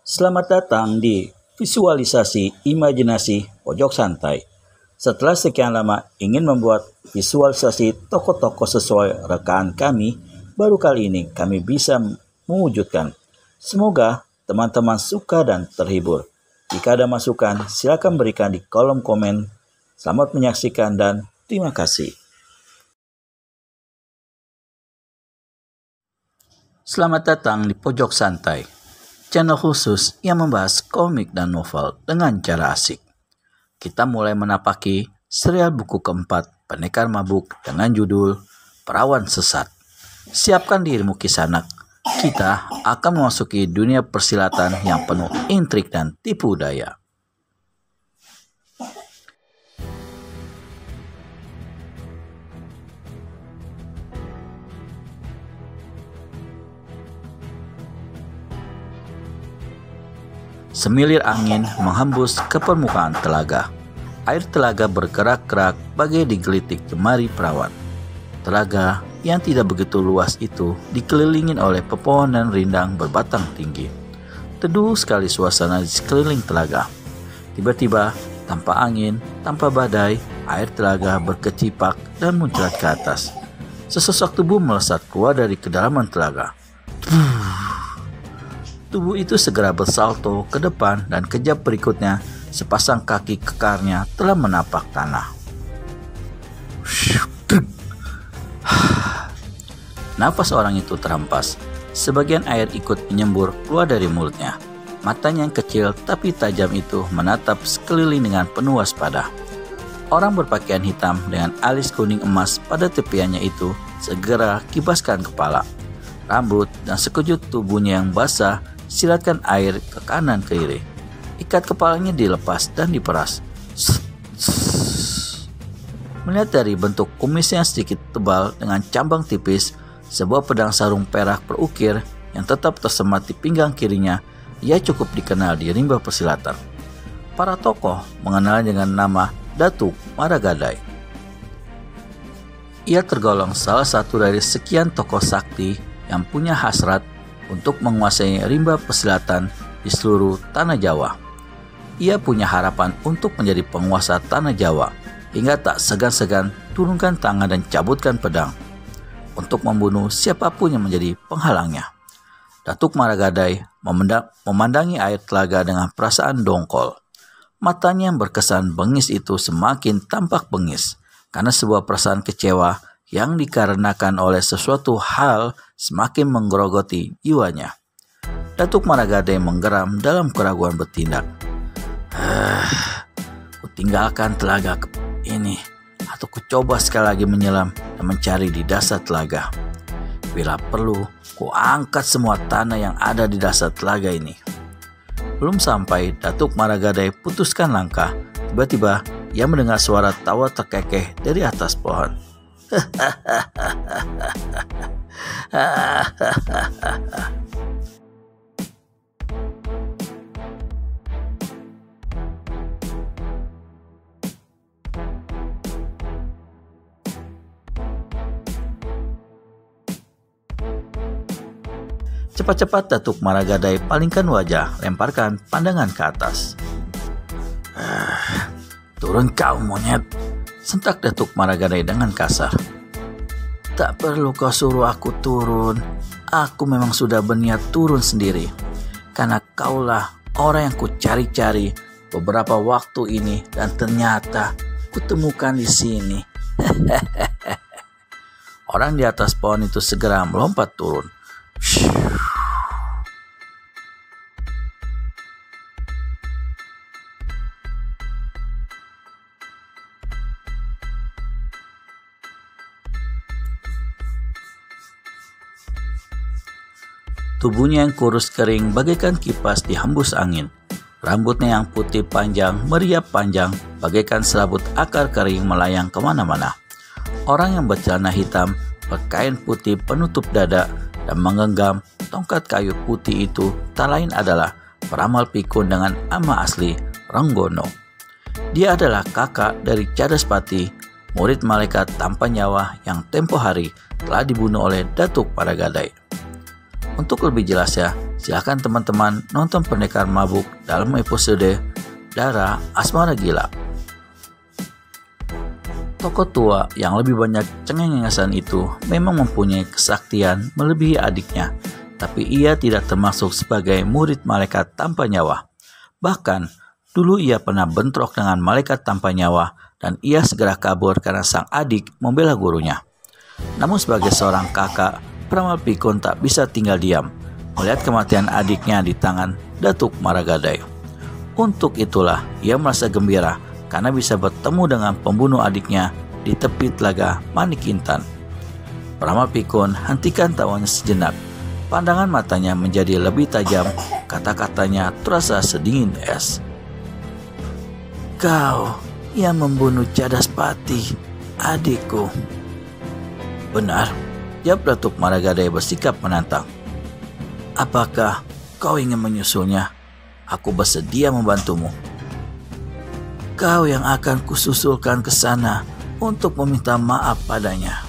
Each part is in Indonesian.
Selamat datang di visualisasi imajinasi pojok santai. Setelah sekian lama ingin membuat visualisasi tokoh-tokoh sesuai rekaan kami, baru kali ini kami bisa mewujudkan. Semoga teman-teman suka dan terhibur. Jika ada masukan, silakan berikan di kolom komen. Selamat menyaksikan dan terima kasih. Selamat datang di Pojok Santai, channel khusus yang membahas komik dan novel dengan cara asik. Kita mulai menapaki serial buku keempat Pendekar Mabuk dengan judul Perawan Sesat. Siapkan dirimu kisanak, kita akan memasuki dunia persilatan yang penuh intrik dan tipu daya. Semilir angin menghembus ke permukaan telaga. Air telaga bergerak-gerak bagai digelitik jemari perawan. Telaga yang tidak begitu luas itu dikelilingi oleh pepohonan rindang berbatang tinggi. Teduh sekali suasana di sekeliling telaga. Tiba-tiba, tanpa angin, tanpa badai, air telaga berkecipak dan muncrat ke atas. Sesosok tubuh melesat keluar dari kedalaman telaga. Tubuh itu segera bersalto ke depan dan kejap berikutnya sepasang kaki kekarnya telah menapak tanah. Nafas orang itu terhempas. Sebagian air ikut menyembur keluar dari mulutnya. Matanya yang kecil tapi tajam itu menatap sekeliling dengan penuh waspada. Orang berpakaian hitam dengan alis kuning emas pada tepiannya itu segera kibaskan kepala. Rambut dan sekujur tubuhnya yang basah silatkan air ke kanan ke kiri. Ikat kepalanya dilepas dan diperas. Melihat dari bentuk kumisnya sedikit tebal dengan cambang tipis, sebuah pedang sarung perak berukir yang tetap tersemat di pinggang kirinya, ia cukup dikenal di rimba persilatan. Para tokoh mengenalnya dengan nama Datuk Maragadai. Ia tergolong salah satu dari sekian tokoh sakti yang punya hasrat untuk menguasai rimba persilatan di seluruh tanah Jawa. Ia punya harapan untuk menjadi penguasa tanah Jawa, hingga tak segan-segan turunkan tangan dan cabutkan pedang untuk membunuh siapapun yang menjadi penghalangnya. Datuk Maragadai memandangi air telaga dengan perasaan dongkol. Matanya yang berkesan bengis itu semakin tampak bengis, karena sebuah perasaan kecewa yang dikarenakan oleh sesuatu hal semakin menggerogoti jiwanya. Datuk Maragadai menggeram dalam keraguan bertindak. Kutinggalkan telaga ini, atau kucoba sekali lagi menyelam dan mencari di dasar telaga. Bila perlu, kuangkat semua tanah yang ada di dasar telaga ini. Belum sampai Datuk Maragadai putuskan langkah, tiba-tiba ia mendengar suara tawa terkekeh dari atas pohon. Cepat-cepat Datuk Maragadai palingkan wajah, lemparkan pandangan ke atas. Turun kau monyet, sentak Datuk Maragadai dengan kasar. Tak perlu kau suruh aku turun. Aku memang sudah berniat turun sendiri. Karena kaulah orang yang kucari-cari beberapa waktu ini dan ternyata kutemukan di sini. Orang di atas pohon itu segera melompat turun. Tubuhnya yang kurus kering bagaikan kipas dihembus angin. Rambutnya yang putih panjang meriap panjang bagaikan serabut akar kering melayang kemana-mana. Orang yang bercelana hitam, berkain putih penutup dada dan menggenggam tongkat kayu putih itu tak lain adalah peramal pikun dengan nama asli Renggono. Dia adalah kakak dari Cadaspati, murid malaikat tanpa nyawa yang tempo hari telah dibunuh oleh Datuk Maragadai. Untuk lebih jelasnya, Silakan teman-teman nonton Pendekar Mabuk dalam episode Dara Asmara Gila. Tokoh tua yang lebih banyak cengengesan itu memang mempunyai kesaktian melebihi adiknya, tapi ia tidak termasuk sebagai murid malaikat tanpa nyawa. Bahkan, dulu ia pernah bentrok dengan malaikat tanpa nyawa dan ia segera kabur karena sang adik membela gurunya. Namun sebagai seorang kakak, Pramal Pikun tak bisa tinggal diam melihat kematian adiknya di tangan Datuk Maragadai. Untuk itulah ia merasa gembira karena bisa bertemu dengan pembunuh adiknya di tepi telaga Manik Intan. Pramal Pikun hentikan tawanya sejenak. Pandangan matanya menjadi lebih tajam, kata-katanya terasa sedingin es. Kau yang membunuh Cadaspati, adikku. Benar, jawab Datuk Maragadai bersikap menantang. Apakah kau ingin menyusulnya? Aku bersedia membantumu. Kau yang akan kususulkan ke sana untuk meminta maaf padanya.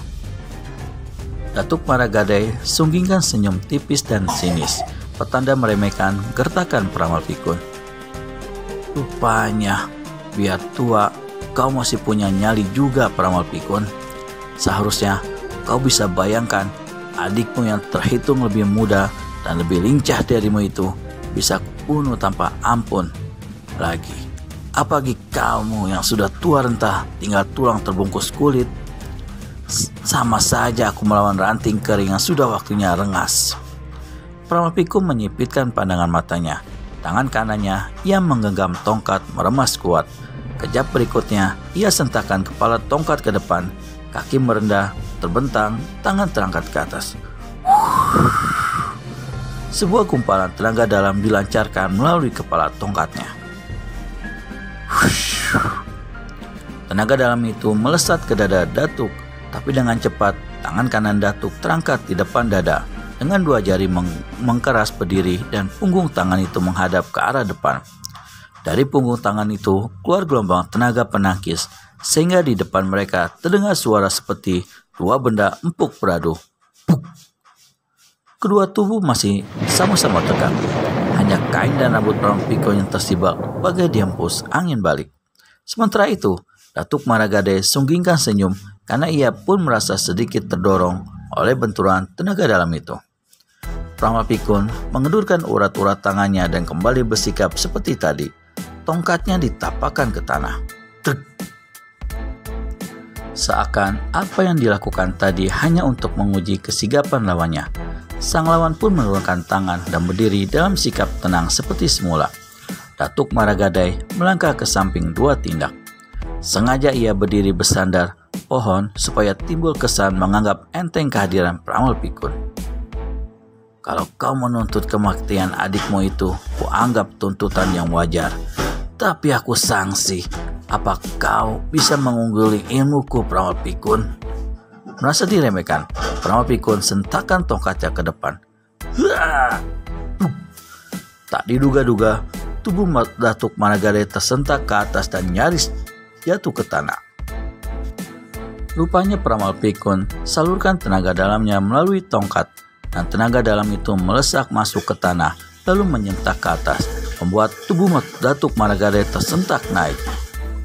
Datuk Maragadai sunggingkan senyum tipis dan sinis, petanda meremehkan gertakan Pramal Pikun. Rupanya, biar tua, kau masih punya nyali juga, Pramal Pikun. Seharusnya kau bisa bayangkan adikmu yang terhitung lebih muda dan lebih lincah darimu itu bisa kubunuh tanpa ampun lagi. Apalagi kamu yang sudah tua renta, tinggal tulang terbungkus kulit. Sama saja aku melawan ranting kering yang sudah waktunya rengas. Pramal Pikun menyipitkan pandangan matanya. Tangan kanannya ia menggenggam tongkat meremas kuat. Kejap berikutnya ia sentakkan kepala tongkat ke depan, kaki merendah, terbentang, tangan terangkat ke atas. Sebuah gumpalan tenaga dalam dilancarkan melalui kepala tongkatnya. Tenaga dalam itu melesat ke dada Datuk, tapi dengan cepat tangan kanan Datuk terangkat di depan dada. Dengan dua jari mengkeras berdiri dan punggung tangan itu menghadap ke arah depan. Dari punggung tangan itu keluar gelombang tenaga penangkis, sehingga di depan mereka terdengar suara seperti dua benda empuk beradu. Puk. Kedua tubuh masih sama-sama tegak. Hanya kain dan rambut Pramal Pikun yang tersibak bagai dihempus angin balik. Sementara itu, Datuk Maragadai sunggingkan senyum karena ia pun merasa sedikit terdorong oleh benturan tenaga dalam itu. Pramal Pikun mengendurkan urat-urat tangannya dan kembali bersikap seperti tadi. Tongkatnya ditapakkan ke tanah. Truk. Seakan apa yang dilakukan tadi hanya untuk menguji kesigapan lawannya. Sang lawan pun menurunkan tangan dan berdiri dalam sikap tenang seperti semula. Datuk Maragadai melangkah ke samping dua tindak. Sengaja ia berdiri bersandar pohon supaya timbul kesan menganggap enteng kehadiran Pramal Pikun. Kalau kau menuntut kematian adikmu itu, ku anggap tuntutan yang wajar. Tapi aku sangsi, apa kau bisa mengungguli ilmuku, Pramal Pikun? Merasa diremehkan, Pramal Pikun sentakkan tongkatnya ke depan. Tak diduga-duga, tubuh Datuk Maragadai tersentak ke atas dan nyaris jatuh ke tanah. Rupanya Pramal Pikun salurkan tenaga dalamnya melalui tongkat, dan tenaga dalam itu melesak masuk ke tanah, lalu menyentak ke atas, membuat tubuh Datuk Maragadai tersentak naik.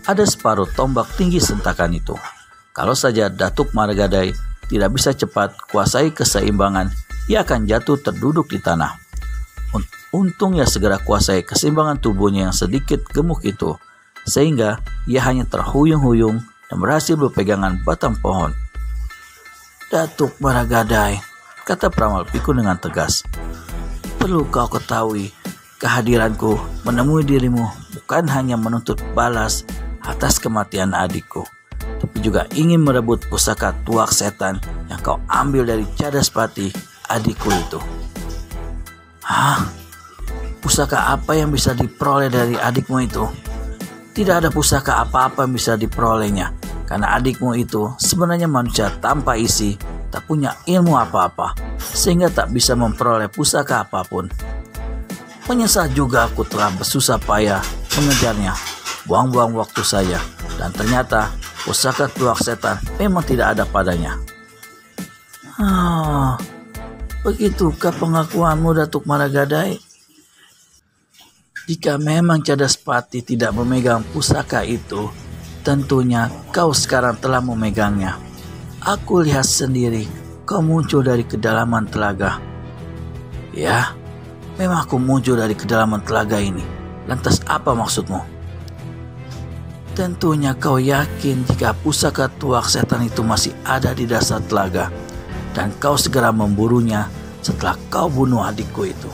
Ada separuh tombak tinggi sentakan itu. Kalau saja Datuk Maragadai tidak bisa cepat kuasai keseimbangan, ia akan jatuh terduduk di tanah. Untung ia segera kuasai keseimbangan tubuhnya yang sedikit gemuk itu, sehingga ia hanya terhuyung-huyung dan berhasil berpegangan batang pohon. Datuk Maragadai, kata Pramal Pikun dengan tegas, perlu kau ketahui, kehadiranku menemui dirimu bukan hanya menuntut balas atas kematian adikku, tapi juga ingin merebut pusaka tuak setan yang kau ambil dari Cadaspati, adikku itu. Hah? Pusaka apa yang bisa diperoleh dari adikmu itu? Tidak ada pusaka apa-apa yang bisa diperolehnya, karena adikmu itu sebenarnya manusia tanpa isi, tak punya ilmu apa-apa, sehingga tak bisa memperoleh pusaka apapun. Menyesal juga aku telah bersusah payah mengejarnya, buang-buang waktu saja, dan ternyata pusaka tuak setan memang tidak ada padanya. Begitukah pengakuanmu, Datuk Maragadai? Jika memang Cadaspati tidak memegang pusaka itu, tentunya kau sekarang telah memegangnya. Aku lihat sendiri kau muncul dari kedalaman telaga. Ya, memang aku muncul dari kedalaman telaga ini. Lantas apa maksudmu? Tentunya kau yakin jika pusaka tuak setan itu masih ada di dasar telaga, dan kau segera memburunya setelah kau bunuh adikku itu.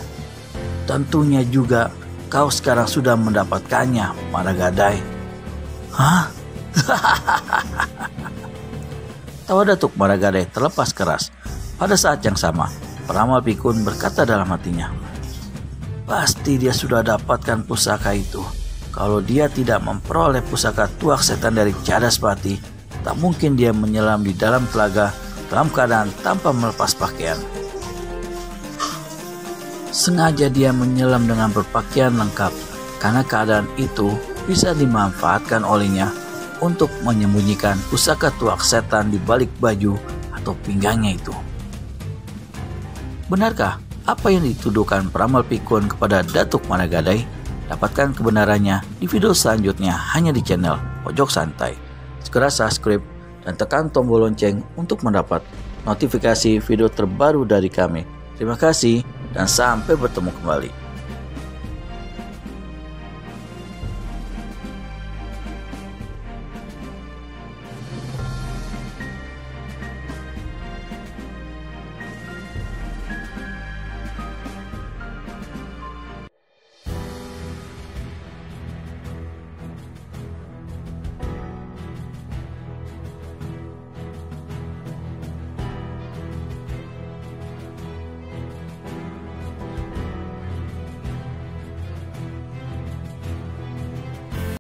Tentunya juga kau sekarang sudah mendapatkannya, Maragadai. Hah? Tawa Datuk Maragadai terlepas keras. Pada saat yang sama, peramal pikun berkata dalam hatinya, pasti dia sudah dapatkan pusaka itu. Kalau dia tidak memperoleh pusaka tuak setan dari Cadaspati, tak mungkin dia menyelam di dalam telaga dalam keadaan tanpa melepas pakaian. Sengaja dia menyelam dengan berpakaian lengkap, karena keadaan itu bisa dimanfaatkan olehnya untuk menyembunyikan pusaka tuak setan di balik baju atau pinggangnya itu. Benarkah apa yang dituduhkan peramal pikun kepada Datuk Maragadai? Dapatkan kebenarannya di video selanjutnya hanya di channel Pojok Santai. Segera subscribe dan tekan tombol lonceng untuk mendapat notifikasi video terbaru dari kami. Terima kasih dan sampai bertemu kembali.